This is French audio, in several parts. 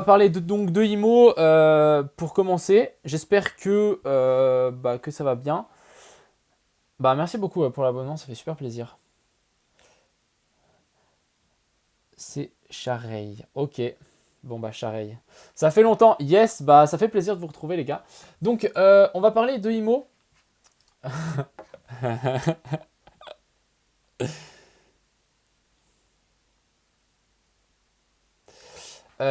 On va parler donc de IMO pour commencer. J'espère que ça va bien. Bah, merci beaucoup pour l'abonnement, ça fait super plaisir. C'est Chareil. Ok. Bon bah Chareil. Ça fait longtemps. Yes, bah ça fait plaisir de vous retrouver les gars. Donc on va parler de IMO.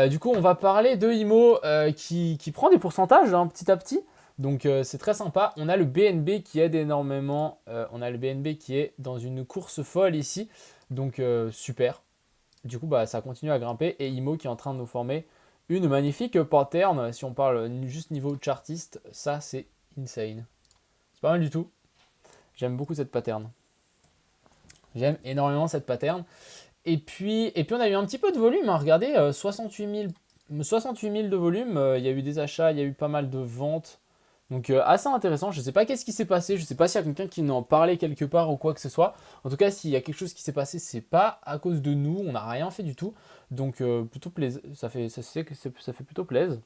Du coup on va parler de IMO qui prend des pourcentages hein, petit à petit. Donc c'est très sympa. On a le BNB qui aide énormément. On a le BNB qui est dans une course folle ici. Donc super. Du coup, bah, ça continue à grimper et Imo qui est en train de nous former une magnifique pattern. Si on parle juste niveau chartiste, ça c'est insane. C'est pas mal du tout. J'aime beaucoup cette pattern. J'aime énormément cette pattern. Et puis on a eu un petit peu de volume. Hein. Regardez, 68 000 de volume. Il y a eu des achats, il y a eu pas mal de ventes. Donc assez intéressant. Je ne sais pas qu'est-ce qui s'est passé. Je ne sais pas s'il y a quelqu'un qui en parlait quelque part ou quoi que ce soit. En tout cas, s'il y a quelque chose qui s'est passé, c'est pas à cause de nous. On n'a rien fait du tout. Donc plutôt plaisir. Ça fait plutôt plaisir.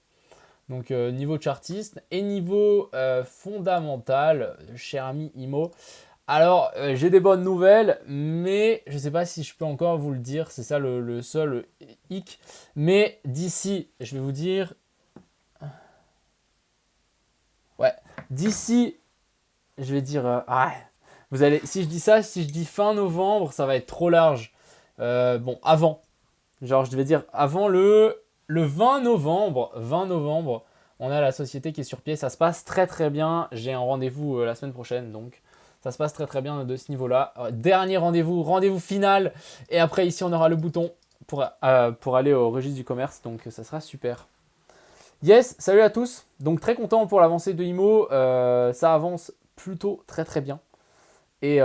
Donc niveau chartiste et niveau fondamental, cher ami Imo. Alors, j'ai des bonnes nouvelles, mais je ne sais pas si je peux encore vous le dire, c'est ça le seul hic. Mais d'ici, je vais vous dire, ouais, d'ici, je vais dire, vous allez, si je dis ça, si je dis fin novembre, ça va être trop large. Bon, avant, genre je vais dire avant le 20 novembre, on a la société qui est sur pied, ça se passe très très bien. J'ai un rendez-vous la semaine prochaine, donc ça se passe très très bien de ce niveau-là. Dernier rendez-vous, rendez-vous final, et après ici on aura le bouton pour aller au registre du commerce, donc ça sera super. Yes, salut à tous. Donc très content pour l'avancée de IMO, ça avance plutôt très très bien. Et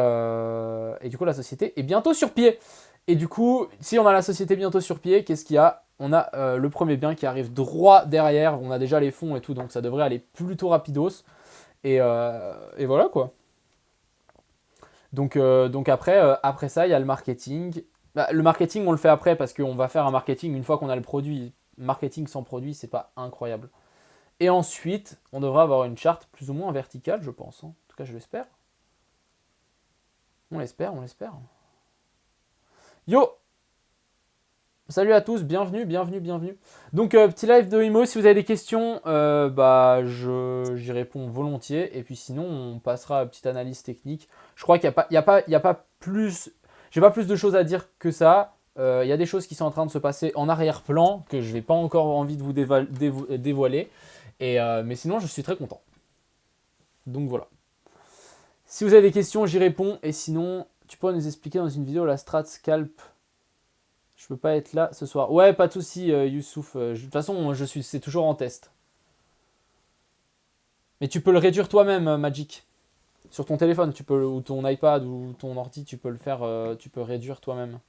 du coup, la société est bientôt sur pied. Et du coup, si on a la société bientôt sur pied, qu'est-ce qu'il y a? On a le premier bien qui arrive droit derrière. On a déjà les fonds et tout, donc ça devrait aller plutôt rapidos. Et voilà quoi. Donc après ça, il y a le marketing. Bah, le marketing, on le fait après parce qu'on va faire un marketing une fois qu'on a le produit. Marketing sans produit, c'est pas incroyable. Et ensuite, on devrait avoir une charte plus ou moins verticale, je pense. Hein. En tout cas, je l'espère. On l'espère, on l'espère. Yo, salut à tous, bienvenue, bienvenue, bienvenue. Donc petit live de Imo, si vous avez des questions, j'y réponds volontiers. Et puis sinon, on passera à une petite analyse technique. Je crois qu'il n'y a pas, il y a pas plus, j'ai pas plus de choses à dire que ça. Il y a des choses qui sont en train de se passer en arrière-plan que je n'ai pas encore envie de vous dévoiler. Mais sinon, je suis très content. Donc voilà. Si vous avez des questions, j'y réponds. Et sinon, tu pourrais nous expliquer dans une vidéo la strat scalp. Je peux pas être là ce soir. Ouais, pas de souci, Youssouf. De toute façon, c'est toujours en test. Mais tu peux le réduire toi-même, Magic. Sur ton téléphone, tu peux, ou ton iPad ou ton ordi, tu peux le faire, tu peux réduire toi-même.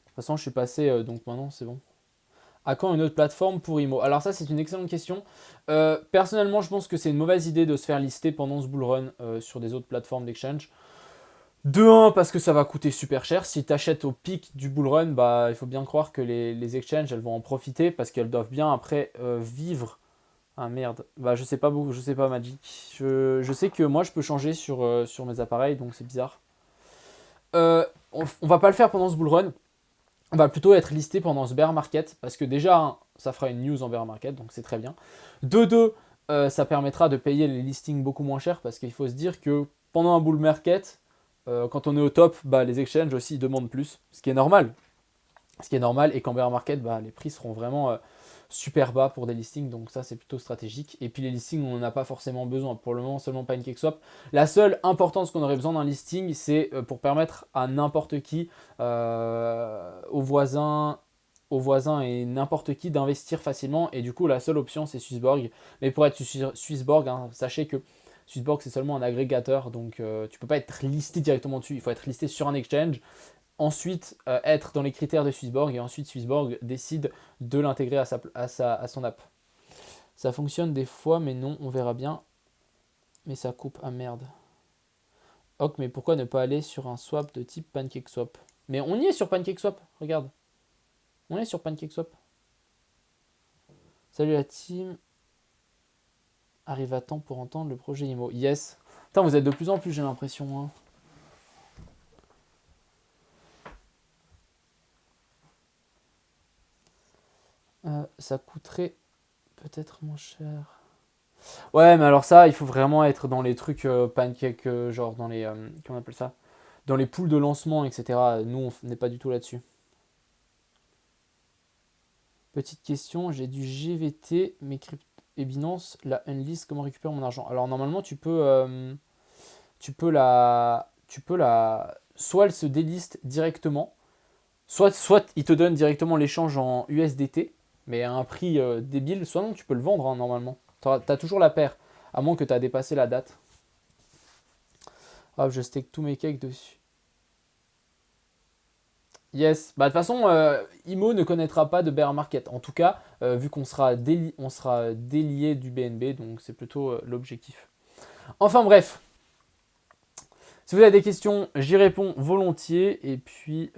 De toute façon, je suis passé, donc maintenant c'est bon. À quand une autre plateforme pour IMO? Alors ça, c'est une excellente question. Personnellement, je pense que c'est une mauvaise idée de se faire lister pendant ce bullrun sur des autres plateformes d'exchange. De un, parce que ça va coûter super cher. Si tu achètes au pic du bullrun, bah, il faut bien croire que les exchanges, elles vont en profiter parce qu'elles doivent bien après vivre. Ah merde, bah je sais pas beaucoup, je sais pas Magic. Je sais que moi je peux changer sur mes appareils, donc c'est bizarre. On va pas le faire pendant ce bullrun. On va plutôt être listé pendant ce bear market parce que déjà, hein, ça fera une news en bear market, donc c'est très bien. De deux, ça permettra de payer les listings beaucoup moins cher parce qu'il faut se dire que pendant un bull market, quand on est au top, bah, les exchanges aussi demandent plus, ce qui est normal. Ce qui est normal, et qu'en bear market, bah, les prix seront vraiment super bas pour des listings, donc ça c'est plutôt stratégique. Et puis les listings, on n'en a pas forcément besoin. Pour le moment, seulement PancakeSwap. La seule importance qu'on aurait besoin d'un listing, c'est pour permettre à n'importe qui, aux voisins et n'importe qui d'investir facilement. Et du coup, la seule option, c'est Swissborg. Mais pour être sur Swissborg, hein, sachez que Swissborg, c'est seulement un agrégateur, donc tu ne peux pas être listé directement dessus. Il faut être listé sur un exchange, ensuite être dans les critères de Swissborg, et ensuite Swissborg décide de l'intégrer à son app. Ça fonctionne des fois, mais non, on verra bien. Mais ça coupe, ah merde. Ok, mais pourquoi ne pas aller sur un swap de type PancakeSwap? Mais on y est sur PancakeSwap, regarde. On est sur PancakeSwap. Salut la team. Arrive à temps pour entendre le projet IMO. Yes. Putain, vous êtes de plus en plus, j'ai l'impression. Hein. Ça coûterait peut-être moins cher. Ouais, mais alors ça, il faut vraiment être dans les trucs pancake, genre dans les... comment on appelle ça? Dans les poules de lancement, etc. Nous, on n'est pas du tout là-dessus. Petite question, j'ai du GVT, mais et Binance, la unlist, comment récupérer mon argent? Alors normalement, tu peux la... Soit elle se déliste directement, soit il te donne directement l'échange en USDT, mais à un prix débile, soit non, tu peux le vendre hein, normalement. Tu as toujours la paire, à moins que tu as dépassé la date. Hop, je stake tous mes cakes dessus. Yes, bah de toute façon, IMO ne connaîtra pas de bear market. En tout cas, vu qu'on sera, on sera délié du BNB, donc c'est plutôt l'objectif. Enfin bref, si vous avez des questions, j'y réponds volontiers. Et puis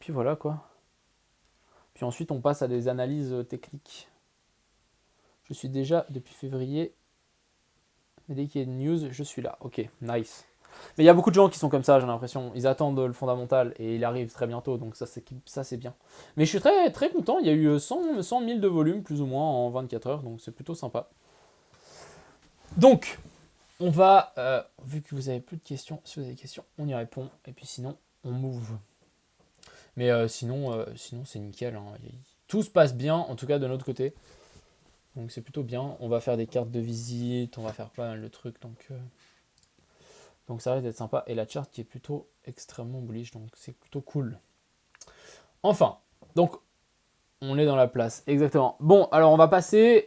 voilà quoi. Puis ensuite, on passe à des analyses techniques. Je suis déjà depuis février. Mais dès qu'il y a une news, je suis là. Ok, nice. Mais il y a beaucoup de gens qui sont comme ça, j'ai l'impression. Ils attendent le fondamental et il arrive très bientôt, donc ça c'est bien. Mais je suis très, très content, il y a eu 100 000 de volume, plus ou moins, en 24 heures, donc c'est plutôt sympa. Donc, on va, vu que vous avez plus de questions, si vous avez des questions, on y répond, et puis sinon, on move. Mais sinon c'est nickel, hein. Tout se passe bien, en tout cas de notre côté. Donc c'est plutôt bien. On va faire des cartes de visite, on va faire pas mal de trucs, donc ça risque d'être sympa. Et la charte qui est plutôt extrêmement bullish, donc c'est plutôt cool. Enfin, donc on est dans la place, exactement. Bon, alors on va passer